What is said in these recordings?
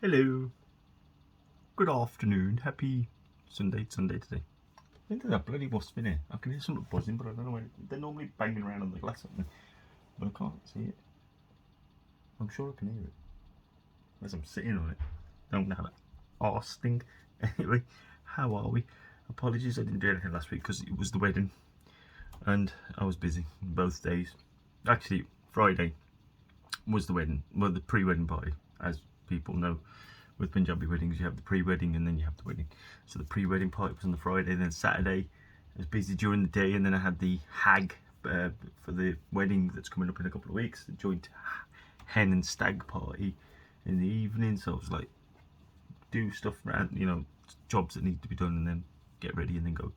Hello. Good afternoon. Happy Sunday today. I think there's a bloody wasp in here. I can hear something buzzing, but I don't know where. They're normally banging around on the glass, aren't they? But I can't see it. I'm sure I can hear it. Unless I'm sitting on it. Don't have an arse sting. Anyway, how are we? Apologies I didn't do anything last week because it was the wedding. And I was busy both days. Actually, Friday was the wedding. Well, the pre-wedding party, as people know. With Punjabi weddings, you have the pre-wedding and then you have the wedding. So the pre-wedding party was on the Friday, then Saturday I was busy during the day, and then I had the hag for the wedding that's coming up in a couple of weeks, the joint hen and stag party in the evening. So I was like, do stuff around, you know, jobs that need to be done, and then get ready and then go.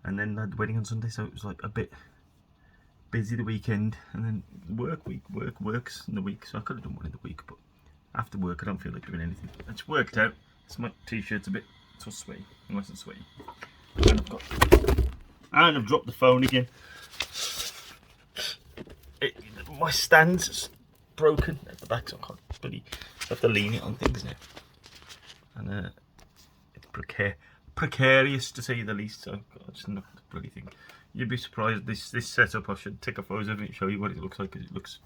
And then I had the wedding on Sunday, so it was like a bit busy the weekend, and then works in the week. So I could have done one in the week, but after work I don't feel like doing anything. It's worked out. It's my t-shirt's a bit so sweaty, nice and sweaty. And I've dropped the phone again. My stand's broken at the back, so I can't bloody have to lean it on things now. And it's precarious to say the least. So I just knocked the bloody thing. You'd be surprised. This setup, I should take a photo of it and show you what it looks like, because it looks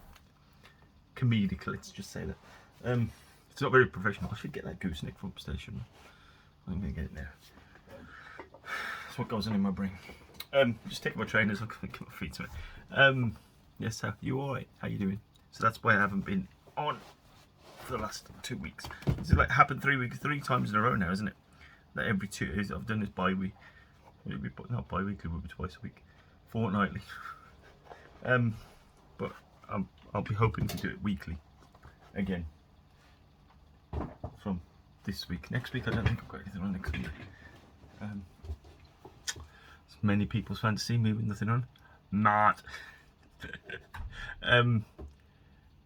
comedic. Let's just say that. It's not very professional. I should get that gooseneck from the station. I'm gonna get it now. That's what goes on in my brain. Just take my trainers. I'm gonna get my feet to it. Yes, sir. You alright? How you doing? So that's why I haven't been on for the last 2 weeks. It's like happened 3 times in a row now, isn't it? That every 2 days I've done this bi-week. Not bi-weekly, it would be twice a week, fortnightly. But I'll be hoping to do it weekly again from this week. Next week I don't think I've got anything on next week. It's many people's fantasy, me with nothing on. Not.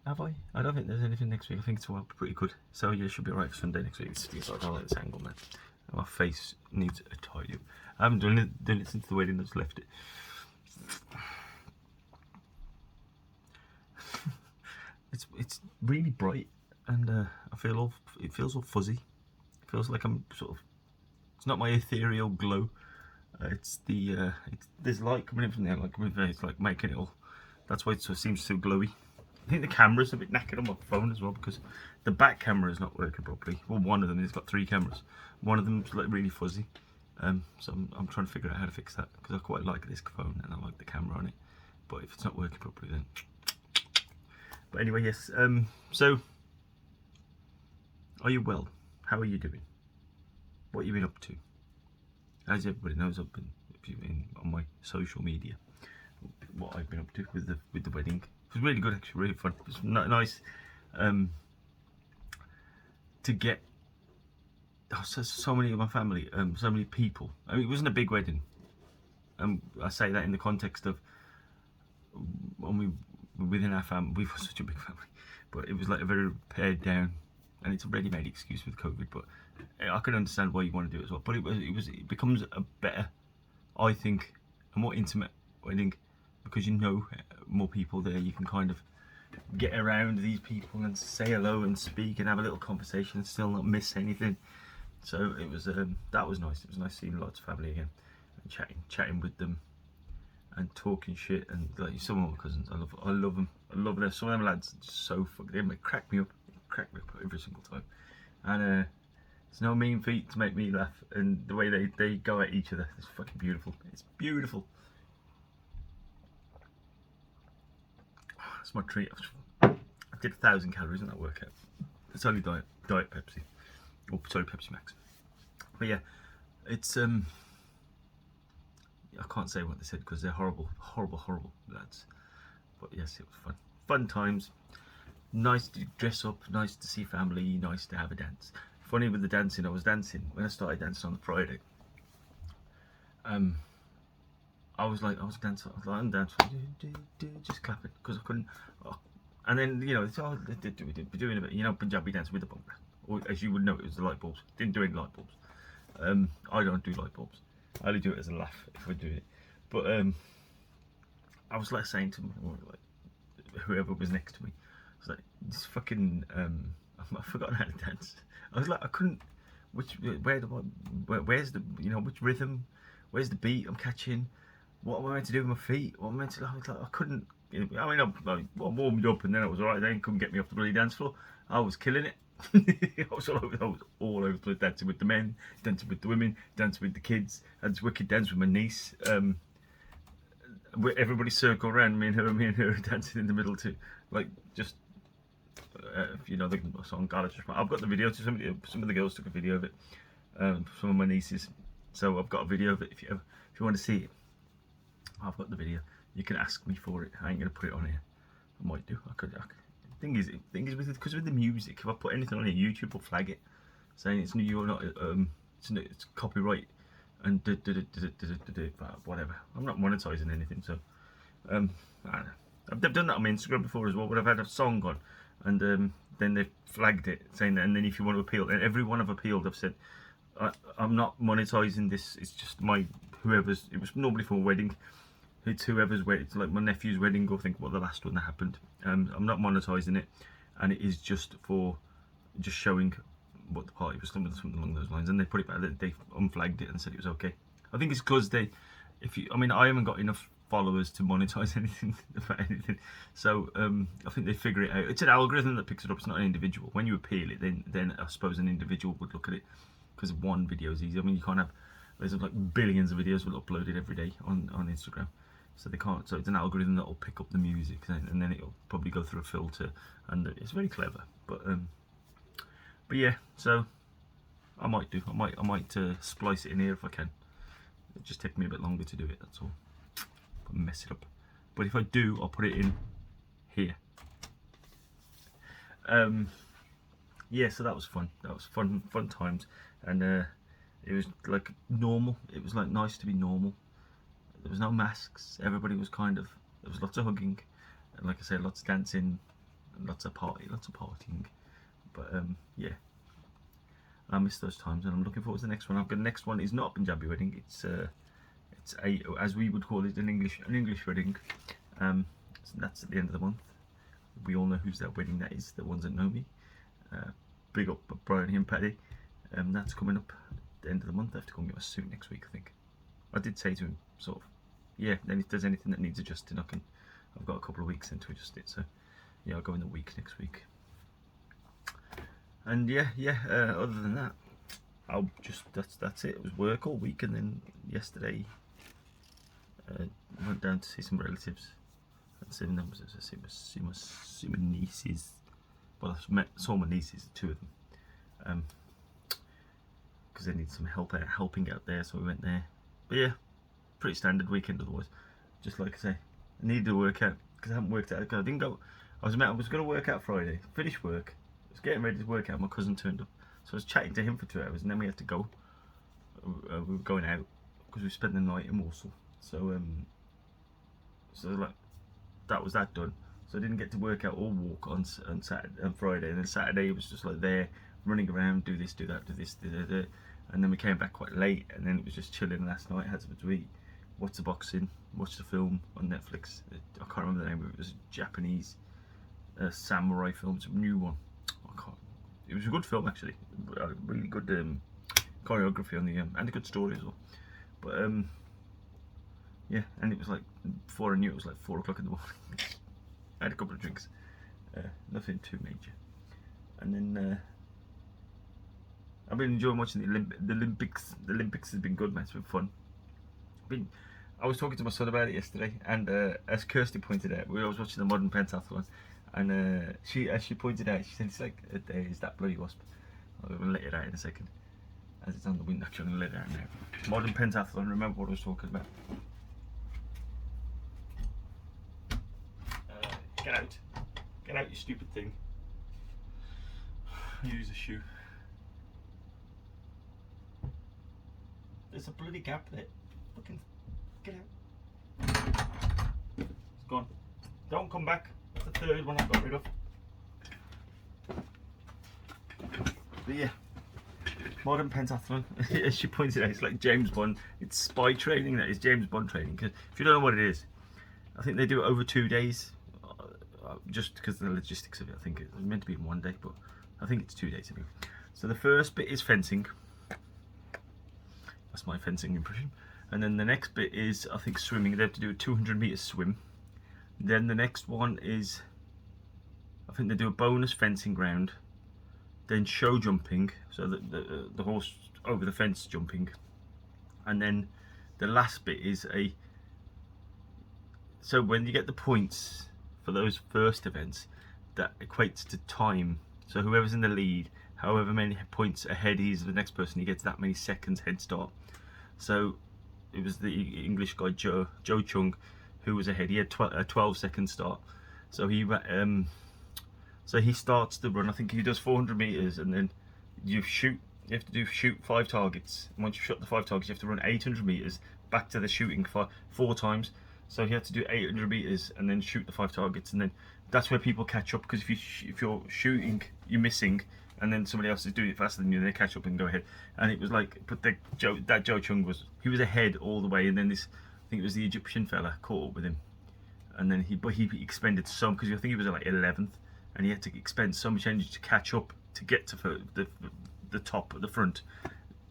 Have I? I don't think there's anything next week. I think it's pretty good. So yeah, it should be alright for Sunday next week. I don't like this angle, man. My face needs a tidy up. I haven't done it since the wedding. I just left it. It's really bright, and I feel it feels all fuzzy. It feels like I'm sort of. It's not my ethereal glow. It's there's light coming in from there, like it's like making it all. That's why it sort of seems so glowy. I think the camera's a bit knackered on my phone as well, because the back camera is not working properly. Well, one of them, it's got 3 cameras. One of them's like really fuzzy. So I'm trying to figure out how to fix that, because I quite like this phone and I like the camera on it. But if it's not working properly, then. But anyway, yes. So, are you well? How are you doing? What have you been up to? As everybody knows, I've been on my social media. What I've been up to with the wedding. It was really good, actually, really fun. It was nice to get so many of my family, so many people. I mean, it wasn't a big wedding. I say that in the context of when within our family, we've got such a big family, but it was like a very pared down, and it's a ready-made excuse with COVID. But I can understand why you want to do it as well. But it becomes a better, I think, a more intimate wedding, because you know more people there. You can kind of get around these people and say hello and speak and have a little conversation and still not miss anything. So it was that was nice. It was nice seeing lots of family again and chatting with them and talking shit. And like some of my cousins, I love them. I love them. Some of them lads are just so fucking. They crack me up every single time. And it's no mean feat to make me laugh. And the way they go at each other is fucking beautiful. It's beautiful. That's my treat. I did 1,000 calories in that workout. It's only diet Pepsi. Oh, sorry, Pepsi Max. But yeah, it's I can't say what they said because they're horrible lads. But yes, it was fun times. Nice to dress up, nice to see family, nice to have a dance. Funny with the dancing, I was dancing when I started dancing on the Friday. I was dancing, I'm dancing, just clapping, because I couldn't. And then, you know, it's we're doing a bit, you know, Punjabi dance with the bhangra. Or as you would know, it was the light bulbs. Didn't do any light bulbs. I don't do light bulbs. I only do it as a laugh if I do it. But I was like saying to me, or like whoever was next to me, I was like, this fucking I've forgotten how to dance. I was like, I couldn't. Where's the, you know, which rhythm? Where's the beat I'm catching? What am I meant to do with my feet? What am I meant to? I was like, I couldn't. I mean, I warmed up and then it was alright. Then couldn't get me off the bloody dance floor. I was killing it. I was all over the place, dancing with the men, dancing with the women, dancing with the kids. I had this wicked dance with my niece. Everybody circled around me and her dancing in the middle too, like just you know, the song Gala. I've got the video. Some of the girls took a video of it. Some of my nieces. So I've got a video of it. If you want to see it, I've got the video. You can ask me for it. I ain't gonna put it on here. I might do. I could. Thing is because with the music, if I put anything on here, YouTube will flag it, saying it's you're not it's copyright and whatever. I'm not monetizing anything, so I don't know. I've done that on my Instagram before as well, but I've had a song on, and then they've flagged it, saying that, and then if you want to appeal, and every one I've appealed, I've said I'm not monetizing this. It's just it was normally for a wedding. It's whoever's wedding. It's like my nephew's wedding, or think what the last one that happened. I'm not monetizing it, and it is just showing what the party was, something along those lines. And they put it back. They unflagged it and said it was okay. I think it's because I haven't got enough followers to monetize anything about anything. So I think they figure it out. It's an algorithm that picks it up. It's not an individual. When you appeal it, then I suppose an individual would look at it, because one video is easy. I mean, you can't have, there's like billions of videos uploaded every day on Instagram. So they can't. So it's an algorithm that will pick up the music, and then it'll probably go through a filter, and it's very clever. But yeah. So I might splice it in here if I can. It'll just take me a bit longer to do it. That's all. But mess it up. But if I do, I'll put it in here. Yeah. So that was fun. That was fun times, and it was like normal. It was like nice to be normal. There was no masks. Everybody was there was lots of hugging, and like I said, lots of dancing, and lots of partying. But yeah, I miss those times, and I'm looking forward to the next one. The next one is not a Punjabi wedding. It's a, as we would call it, an English wedding. So that's at the end of the month. We all know whose that wedding that is. The ones that know me. Big up Brian and Paddy. That's coming up at the end of the month. I have to go and get my suit next week, I think. I did say to him, sort of, yeah, then if there's anything that needs adjusting, I've got a couple of weeks then to adjust it. So yeah, I'll go in the week next week. And yeah, other than that, I'll just, that's it. It was work all week, and then yesterday went down to see some relatives and see my nieces. Well, I saw my nieces, two of them, because they need some helping out there, so we went there. But yeah, pretty standard weekend otherwise. Just like I say, I needed to work out, because I haven't worked out. I didn't go. I was going to work out Friday, finish work. I was getting ready to work out. My cousin turned up, so I was chatting to him for 2 hours, and then we had to go. We were going out because we spent the night in Warsaw. So like that was that done. So I didn't get to work out or walk on Saturday and Friday, and then Saturday it was just like there running around, do this, do that, do this, and then we came back quite late, and then it was just chilling last night. Had something to eat, watched the boxing, watched the film on Netflix. I can't remember the name of it. It was a Japanese samurai film. It's a new one. It was a good film actually. Really good choreography on the and a good story as well. But yeah, and it was like, before I knew it was like 4 o'clock in the morning. I had a couple of drinks, nothing too major, and then I've been enjoying watching the Olympics. The Olympics has been good, man. It's been fun. I was talking to my son about it yesterday, and as Kirsty pointed out, we was watching the modern pentathlon, and as she pointed out, she said it's like, there is that bloody wasp. I'm going to let it out in a second, as it's on the window. Actually, I'm going to let it out now. Modern pentathlon. Remember what I was talking about? Get out, you stupid thing. Use a shoe. There's a bloody gap there. Fucking get out. It's gone. Don't come back. That's the third one I've got rid of. But yeah, modern pentathlon. As she pointed out, it's like James Bond. It's spy training. That is James Bond training. Because if you don't know what it is, I think they do it over 2 days, just because of the logistics of it. I think it's meant to be in 1 day, but I think it's 2 days anyway. So the first bit is fencing. That's my fencing impression. And then the next bit is, I think, swimming. They have to do a 200-meter swim. Then the next one is, I think they do a bonus fencing round. Then show jumping, so the horse over the fence jumping. And then the last bit is so when you get the points for those first events, that equates to time. So whoever's in the lead, however many points ahead he is of the next person, he gets that many seconds head start. So it was the English guy Joe Chung who was ahead. He had a 12-second start. So he starts the run. I think he does 400 meters, and then you shoot. You have to shoot 5 targets. And once you shot the 5 targets, you have to run 800 meters back to the shooting 4 times. So he had to do 800 meters and then shoot the 5 targets, and then that's where people catch up, because if you're shooting, you're missing, and then somebody else is doing it faster than you, they catch up and go ahead. And it was like, but that Joe Chung was ahead all the way, and then this, I think it was the Egyptian fella, caught up with him, and then he expended some, because I think he was like 11th, and he had to expend so much energy to catch up to get to the top at the front,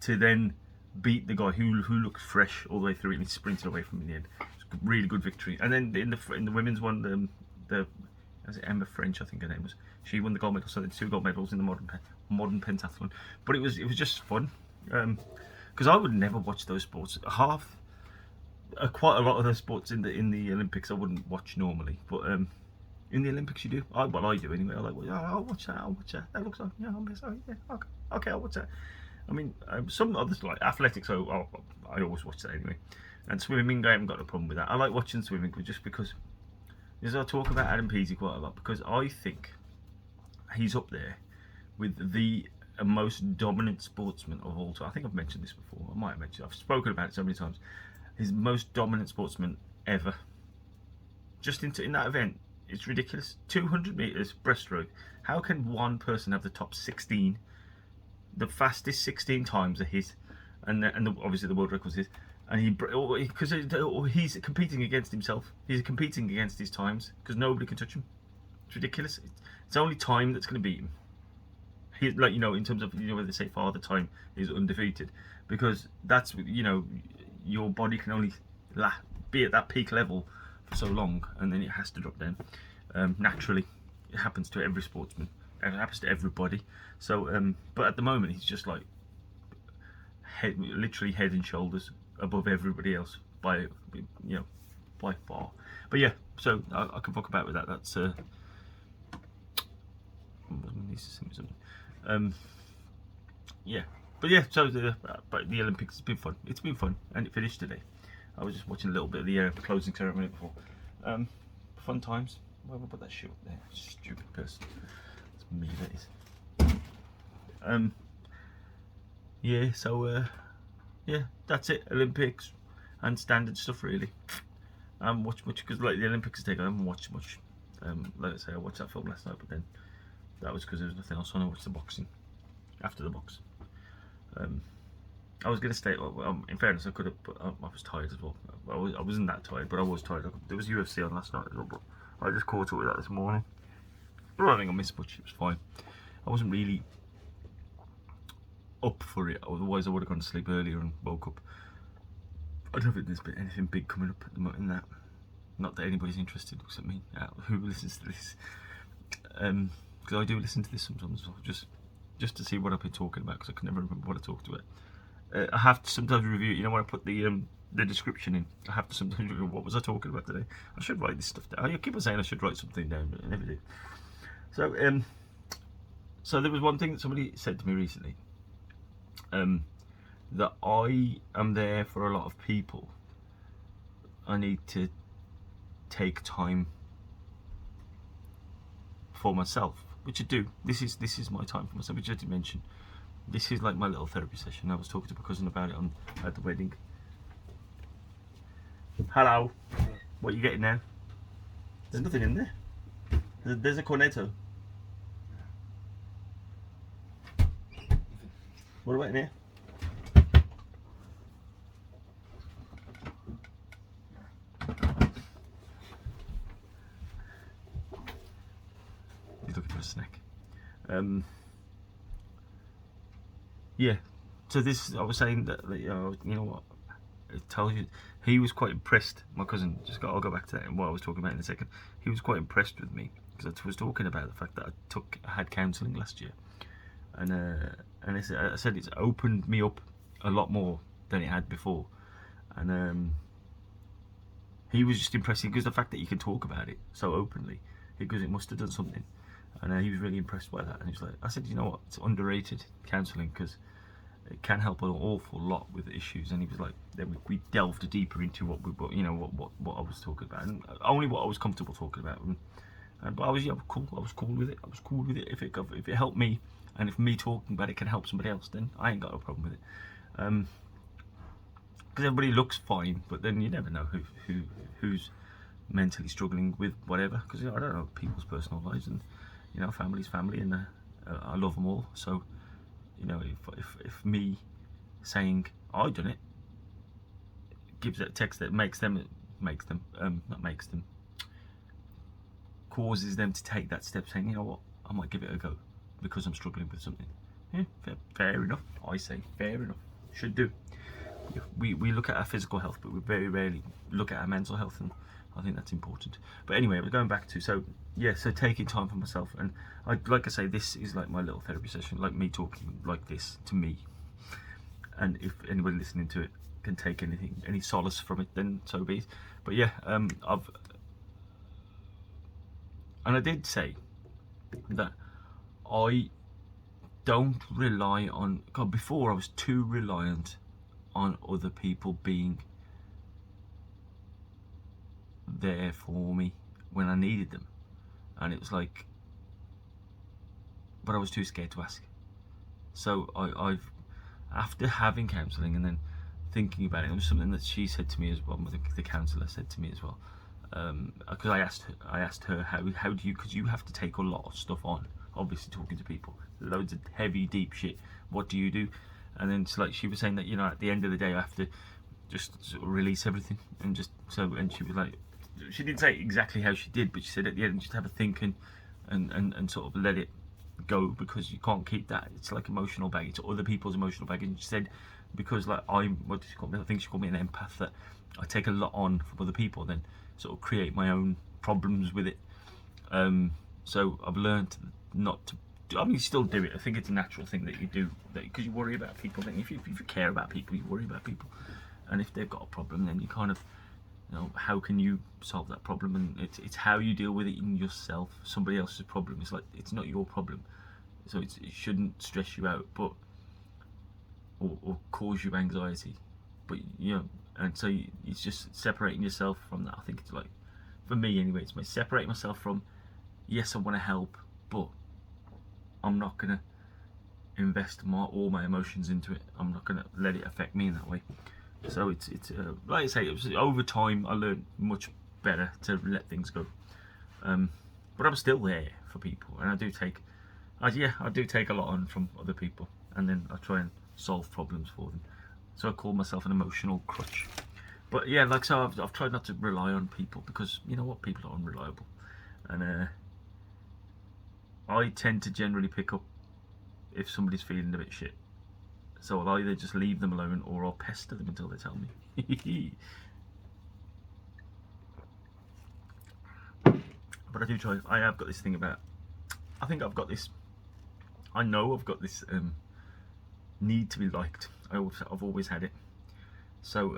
to then beat the guy who looked fresh all the way through it, and he sprinted away from him in the end. It was a really good victory. And then in the women's one, was it Emma French, I think her name was, she won the gold medal. So the 2 gold medals in the modern pentathlon. But it was just fun, because I would never watch those sports. Quite a lot of those sports in the Olympics I wouldn't watch normally, but in the Olympics you do. I do anyway. I like, I'll watch that. That looks like, yeah, sorry, yeah, okay, I'll watch that. I mean, some others like athletics, I always watch that anyway. And swimming, I haven't got a problem with that. I like watching swimming, just because, I talk about Adam Peaty quite a lot, because I think he's up there with the most dominant sportsman of all time. I think I've mentioned this before. I might have mentioned it. I've spoken about it so many times. His most dominant sportsman ever. Just in that event, it's ridiculous. 200 meters breaststroke. How can one person have the top 16? The fastest 16 times are his, and obviously the world record is his. And because he's competing against himself. He's competing against his times, because nobody can touch him. It's ridiculous. It's only time that's going to beat him. He, like, in terms of, where they say Father Time is undefeated, because that's, your body can only be at that peak level for so long, and then it has to drop down naturally. It happens to every sportsman. It happens to everybody. So, but at the moment, he's just like literally head and shoulders above everybody else by far. But yeah, so I can talk about with that. That's yeah. But yeah, so the Olympics has been fun. It's been fun, and it finished today. I was just watching a little bit of the closing ceremony before. Fun times. Where have I put that shit up there? Stupid person. It's me, that is. Yeah, so yeah, that's it. Olympics and standard stuff, really. I haven't watched much, because like the Olympics take, I haven't watched much. Like I say, I watched that film last night, but then that was because there was nothing else on. I watched the boxing after the box. I was going to stay, in fairness, I could have, but I was tired as well. I wasn't that tired, but I was tired. There was UFC on last night as well, but I just caught up with that this morning. I don't think I missed much, it was fine. I wasn't really up for it, otherwise I would have gone to sleep earlier and woke up. I don't think there's been anything big coming up at the moment in that. Not that anybody's interested, except me, who listens to this. Because I do listen to this sometimes, just to see what I've been talking about, because I can never remember what I talked about. I have to sometimes review it, when I put the description in, I have to sometimes review what was I talking about today. I should write this stuff down. I keep on saying I should write something down, but I never do. So, so there was one thing that somebody said to me recently, that I am there for a lot of people. I need to take time for myself, which I do. This is my time for myself, which I did mention. This is like my little therapy session. I was talking to my cousin about it at the wedding. Hello. What are you getting now? There's nothing in there. There's a cornetto. What about in here? for a snack. Yeah. So this, I was saying that you know what, it tells you he was quite impressed. My cousin, I'll go back to that and what I was talking about in a second. He was quite impressed with me because I was talking about the fact that I had counselling last year, and I said it's opened me up a lot more than it had before, and he was just impressed because the fact that you can talk about it so openly, because it must have done something, and he was really impressed by that. And he was like, I said, you know what, it's underrated counselling because it can help an awful lot with issues. And he was like, then we delved deeper into what I was talking about, and only what I was comfortable talking about. But I was cool. I was cool with it. If it helped me, and if me talking about it can help somebody else, then I ain't got a problem with it. Because everybody looks fine, but then you never know who's mentally struggling with whatever. Because I don't know people's personal lives, and family's family, and I love them all. So if me saying I done it gives that text that causes them to take that step, saying, you know what, I might give it a go because I'm struggling with something. Yeah, fair enough. I say fair enough. Should do. We look at our physical health, but we very rarely look at our mental health, and I think that's important. But anyway, we're going back to so taking time for myself, and like I say, this is like my little therapy session, like me talking like this to me. And if anybody listening to it can take any solace from it, then so be it. But yeah, I did say that I don't rely on God. Before I was too reliant on other people being there for me when I needed them, and it was like, but I was too scared to ask. So I've after having counselling and then thinking about it, it was something that she said to me as well. The counsellor said to me as well, because I asked her how do you, because you have to take a lot of stuff on, obviously talking to people, loads of heavy deep shit. What do you do? And then she was saying that at the end of the day I have to just sort of release everything, and she was like, she didn't say exactly how she did, but she said at the end just have a think and sort of let it go, because you can't keep that. It's like emotional baggage, it's other people's emotional baggage. And she said, because like what did she call me? I think she called me an empath, that I take a lot on from other people, then sort of create my own problems with it. So I've learned not to. You still do it. I think it's a natural thing that you do, because you worry about people. Then if you care about people, you worry about people, and if they've got a problem, then you kind of, how can you solve that problem? And it's how you deal with it in yourself. Somebody else's problem, it's like, it's not your problem, so it shouldn't stress you out, but or cause you anxiety. But and so it's just separating yourself from that. I think it's like, for me anyway, it's separating myself from, yes, I want to help, but I'm not gonna invest all my emotions into it. I'm not gonna let it affect me in that way. So it's like I say, it was over time I learned much better to let things go. But I'm still there for people, and I do take a lot on from other people, and then I try and solve problems for them. So I call myself an emotional crutch. But yeah, like so, I've tried not to rely on people, because you know what, people are unreliable, and I tend to generally pick up if somebody's feeling a bit shit. So I'll either just leave them alone, or I'll pester them until they tell me. But I do try. I have got this thing about. I think I've got this. I know I've got this need to be liked. I've always had it. So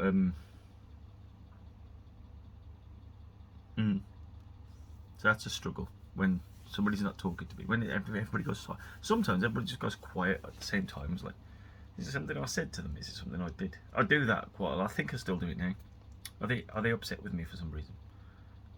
so that's a struggle when somebody's not talking to me. When everybody goes quiet. Sometimes everybody just goes quiet at the same time. It's like, is it something I said to them? Is it something I did? I do that quite a lot. I think I still do it now. Are they upset with me for some reason?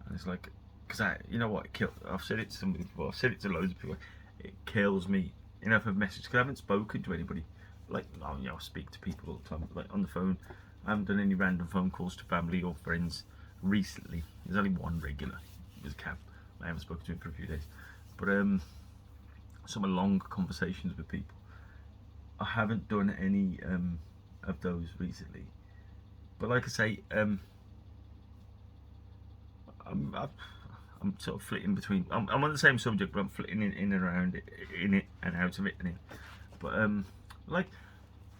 And it's like, because you know what? I've said it to somebody before. I've said it to loads of people. It kills me. If I've messaged, because I haven't spoken to anybody. Like, I speak to people all the time, like on the phone. I haven't done any random phone calls to family or friends recently. There's only one regular. It was Cam. I haven't spoken to him for a few days. But some long conversations with people. I haven't done any of those recently. But like I say, I'm sort of flitting between. I'm on the same subject, but I'm flitting in and around in it and out of it and in. But like,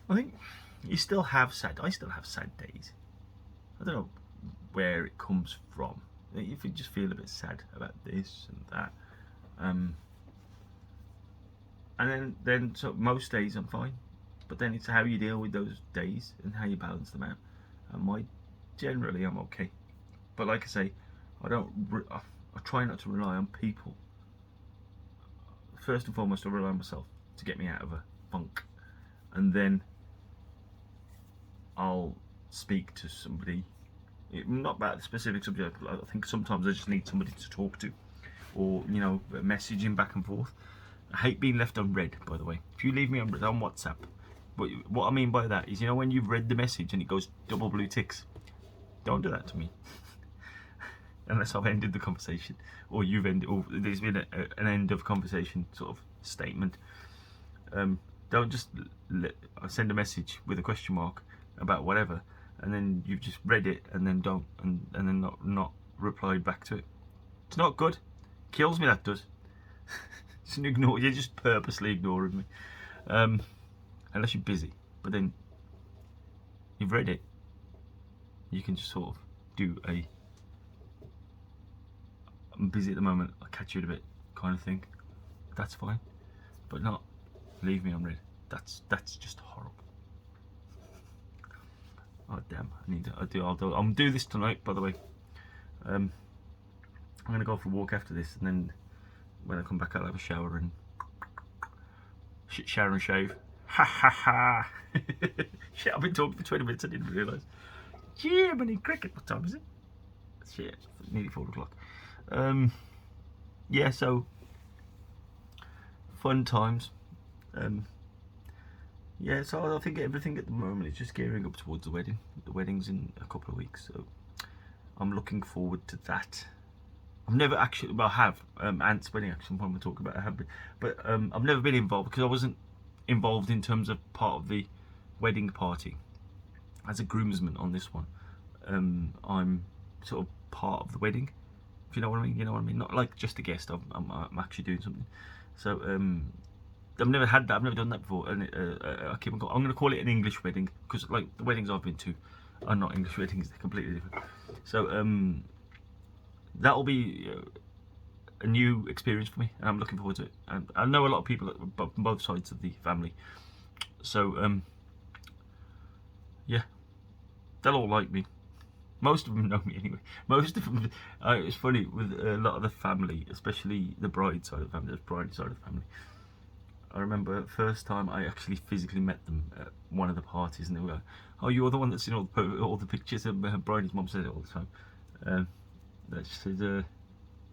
I think I still have sad days. I don't know where it comes from. If you just feel a bit sad about this and that, and then so most days I'm fine. But then it's how you deal with those days and how you balance them out. And generally I'm okay. But like I say, I try not to rely on people. First and foremost, I rely on myself to get me out of a funk, and then I'll speak to somebody. Not about the specific subject, but I think sometimes I just need somebody to talk to, or messaging back and forth. I hate being left unread, by the way. If you leave me unread on WhatsApp, but what I mean by that is, when you've read the message and it goes double blue ticks, don't do that to me. Unless I've ended the conversation, or you've ended, or there's been an end of conversation sort of statement. Don't just send a message with a question mark about whatever, and then you've just read it and then then not replied back to it. It's not good. Kills me, that does. You're just purposely ignoring me, unless you're busy. But then you've read it. You can just sort of do I'm busy at the moment, I'll catch you in a bit kind of thing. That's fine. But not leave me unread. That's just horrible. Oh damn, I'll do this tonight, by the way. I'm gonna go for a walk after this, and then when I come back I'll have a shower and shave. Ha ha ha. Shit, I've been talking for 20 minutes, I didn't realise. Jiminy cricket, what time is it? Shit, nearly 4 o'clock. Yeah, so fun times. Yeah, so I think everything at the moment is just gearing up towards the wedding. The wedding's in a couple of weeks, so I'm looking forward to that. I've never actually, well, I have Ant's wedding actually. When we talk about it, I have been, but I've never been involved because I wasn't involved in terms of part of the wedding party as a groomsman on this one. I'm sort of part of the wedding, if you know what I mean. You know what I mean? Not like just a guest. I'm actually doing something. So I've never had that. I've never done that before, and I'm going to call it an English wedding because like the weddings I've been to are not English weddings. They're completely different. So that'll be a new experience for me, and I'm looking forward to it. And I know a lot of people on both sides of the family, so yeah, they'll all like me. Most of them know me anyway. Most of them. It's funny with a lot of the family, especially the bride side of the family, the bride side of the family. I remember the first time I actually physically met them at one of the parties, and they were like, "Oh, you're the one that's in all the pictures." And her bride's mum said it all the time. She said,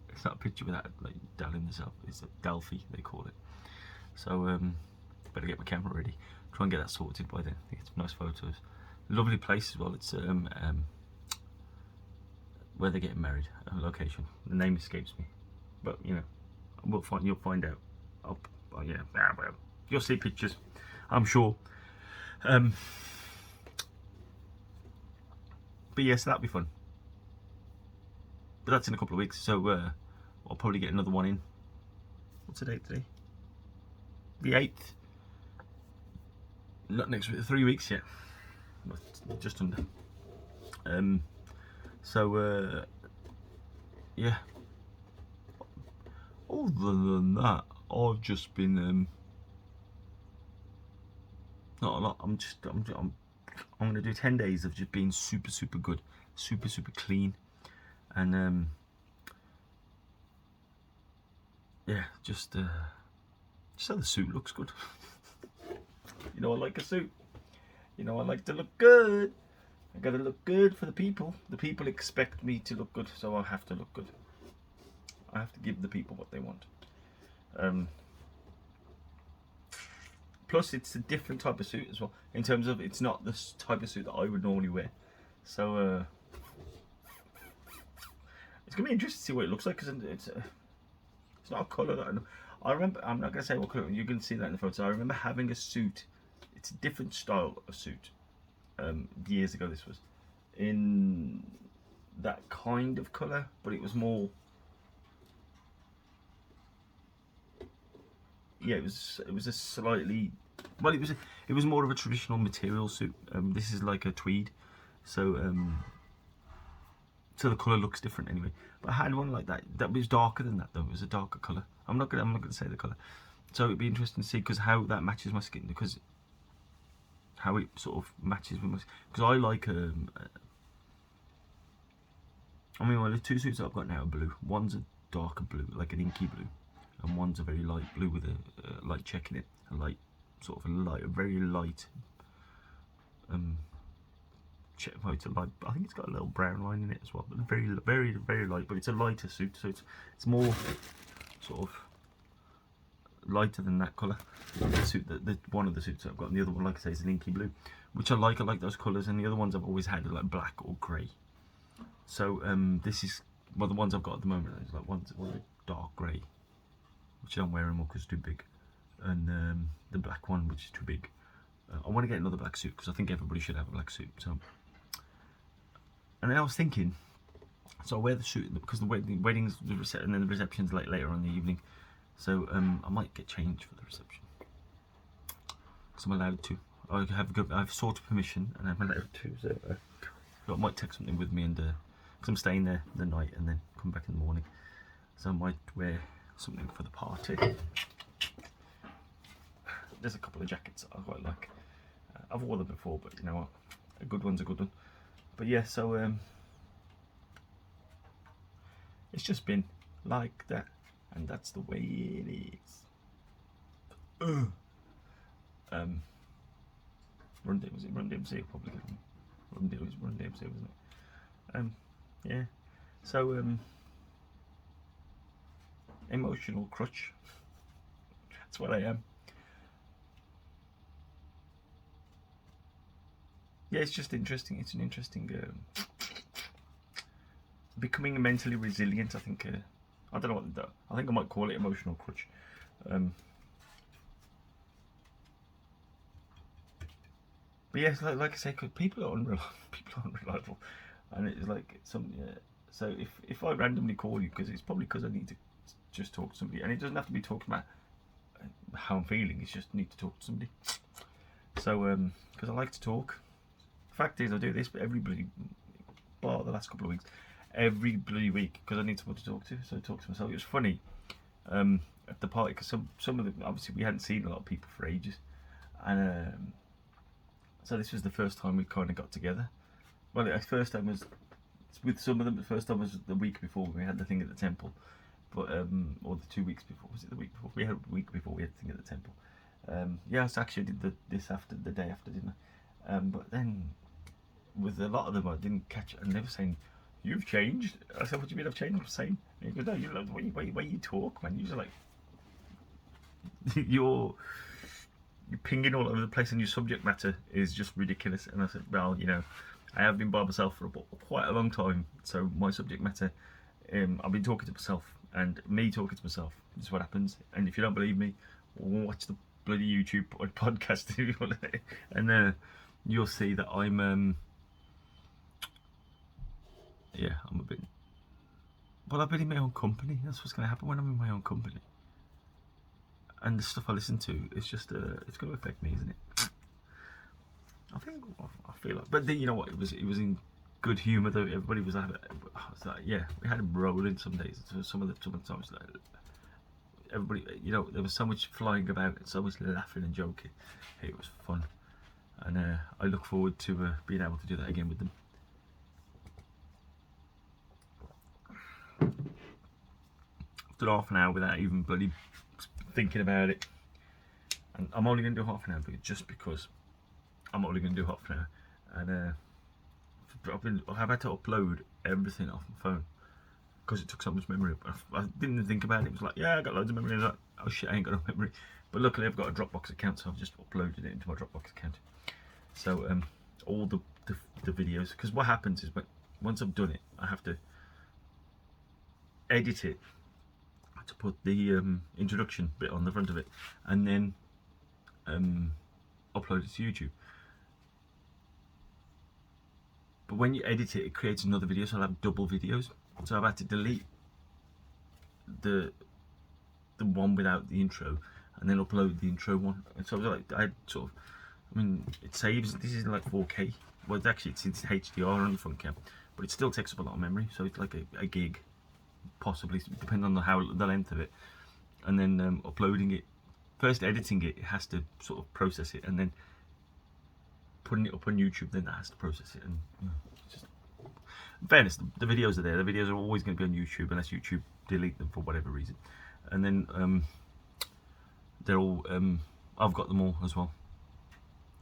"It's not a picture without like Dal in itself. It's a Delphi, they call it." So better get my camera ready. Try and get that sorted by then. Get some nice photos. Lovely place as well. It's where they're getting married. A location. The name escapes me, but you'll find out. Yeah, well, you'll see pictures, I'm sure. But yes, that'll be fun. But that's in a couple of weeks, so I'll probably get another one in. What's the date today? The 8th. Not next week, 3 weeks yet. Just under. So yeah. Other than that, I've just been not a lot. I'm gonna do 10 days of just being super good, super clean, and yeah, just so the suit looks good. I like a suit. I like to look good. I gotta look good for the people. The people expect me to look good, so I have to look good. I have to give the people what they want. Plus, it's a different type of suit as well. In terms of, it's not the type of suit that I would normally wear. So it's gonna be interesting to see what it looks like, because it's not a colour that I remember. I'm not gonna say what colour. You can see that in the photo. I remember having a suit. It's a different style of suit. Years ago, this was in that kind of colour, but it was more yeah, it was a slightly, well, it was more of a traditional material suit. This is like a tweed, so so the colour looks different anyway. But I had one like that. That was darker than that though. It was a darker colour. I'm not gonna say the colour. So it'd be interesting to see because how that matches my skin, because how it sort of matches with my, because I like I mean, well, the two suits that I've got now are blue. One's a darker blue, like an inky blue, and one's a very light blue with a light check in it, a light sort of a very light check. Well, it's a light. I think it's got a little brown line in it as well, but very light. But it's a lighter suit, so it's more sort of lighter than that colour. The suit, one of the suits that I've got, and the other one, like I say, is an inky blue, which I like. I like those colours, and the other ones I've always had are like black or grey. So this is, well, the ones I've got at the moment is like one's dark grey, which I don't wear anymore because it's too big, and the black one, which is too big. I want to get another black suit because I think everybody should have a black suit. So, and then I was thinking, so I wear the suit because the weddings, and then the reception's later on in the evening. So I might get changed for the reception because I'm allowed to. I've sought permission and I'm allowed to. So I might take something with me and. Because I'm staying there the night and then come back in the morning, so I might wear something for the party. There's a couple of jackets I quite like. I've worn them before, but you know what, a good one's a good one. But yeah, so it's just been like that, and that's the way it is. Run DMC probably. Run DMC, wasn't it? Yeah, so emotional crutch. That's what I am. Yeah, it's just interesting. It's an interesting becoming mentally resilient. I think I don't know what I think I might call it emotional crutch. But yes, like I say, cause people are unreliable. And it's like so if I randomly call you, because it's probably because I need to just talk to somebody, and it doesn't have to be talking about how I'm feeling, it's just need to talk to somebody. So because I like to talk. The fact is, I do this every bloody, well, the last couple of weeks, every bloody week, because I need someone to talk to. So I talk to myself. It was funny at the party because some of them, obviously we hadn't seen a lot of people for ages, and so this was the first time we kind of got together. Well, the first time was with some of them. The first time was the week before we had the thing at the temple, but or the 2 weeks before. Was it the week before? We had a week before we had the thing at the temple. Yeah, I actually did the day after, didn't I? But then with a lot of them, I didn't catch it, and they were saying, "You've changed." I said, "What do you mean I've changed?" I'm saying, and he goes, "No, you know the way you talk, man. You're like you're pinging all over the place, and your subject matter is just ridiculous." And I said, "Well, you know, I have been by myself for quite a long time, so my subject matter, I've been talking to myself, and me talking to myself is what happens. And if you don't believe me, watch the bloody YouTube podcast if you want to, and you'll see that I'm yeah, I'm a bit. Well, I've been in my own company. That's what's going to happen when I'm in my own company. And the stuff I listen to, it's just it's going to affect me, isn't it? I feel like, but then, you know what? It was in good humour though. Everybody was like, yeah, we had them rolling some days. Some of the times, like, everybody, you know, there was so much flying about, and so much laughing and joking. It was fun, and I look forward to being able to do that again with them. I've done half an hour without even bloody thinking about it, and I'm only going to do half an hour just because I'm only going to do half an hour, and I've had to upload everything off my phone because it took so much memory up. I didn't even think about it. It was like, yeah, I got loads of memory. I was like, oh shit, I ain't got no memory. But luckily I've got a Dropbox account, so I've just uploaded it into my Dropbox account. So all the videos, because what happens is, once I've done it, I have to edit it to put the introduction bit on the front of it, and then upload it to YouTube. But when you edit it, it creates another video, so I'll have double videos. So I've had to delete the one without the intro and then upload the intro one. And so I was like, I sort of, I mean, it saves. This is like 4K. Well, it's HDR on the front cam, but it still takes up a lot of memory. So it's like a gig, possibly, depending on the length of it. And then uploading it, first editing it, it has to sort of process it, and then putting it up on YouTube, then that has to process it. And just, in fairness, the videos are there. The videos are always going to be on YouTube unless YouTube delete them for whatever reason. And then they're all, I've got them all as well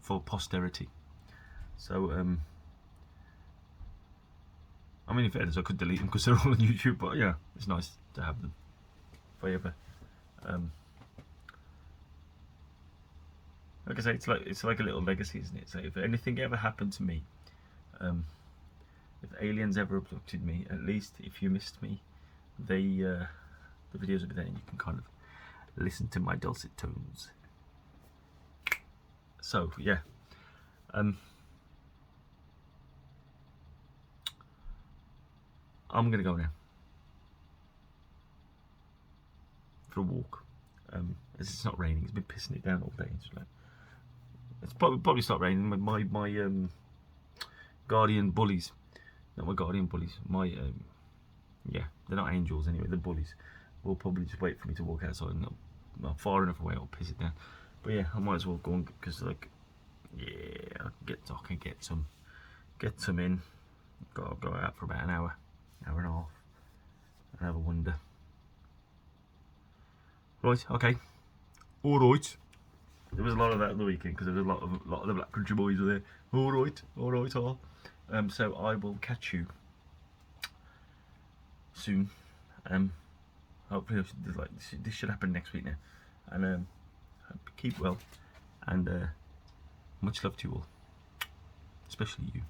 for posterity. So I mean, in fairness, I could delete them because they're all on YouTube, but yeah, it's nice to have them forever. Like I say, it's like a little legacy, isn't it? So if anything ever happened to me, if aliens ever abducted me, at least if you missed me, the videos will be there, and you can kind of listen to my dulcet tones. So yeah, I'm gonna go now for a walk. As it's not raining, it's been pissing it down all day. It's probably start raining. My guardian bullies, not my guardian bullies. My yeah, they're not angels anyway. They're bullies. Will probably just wait for me to walk outside, and not far enough away, I'll piss it down. But yeah, I might as well go on, because like, yeah, I can get some in. Go out for about an hour and a half, and have a wonder. Right, okay, all right. There was a lot of that on the weekend because there was a lot of the Black Country boys were there. All right, all. So I will catch you soon. Hopefully, this should happen next week now. And keep well, and much love to you all, especially you.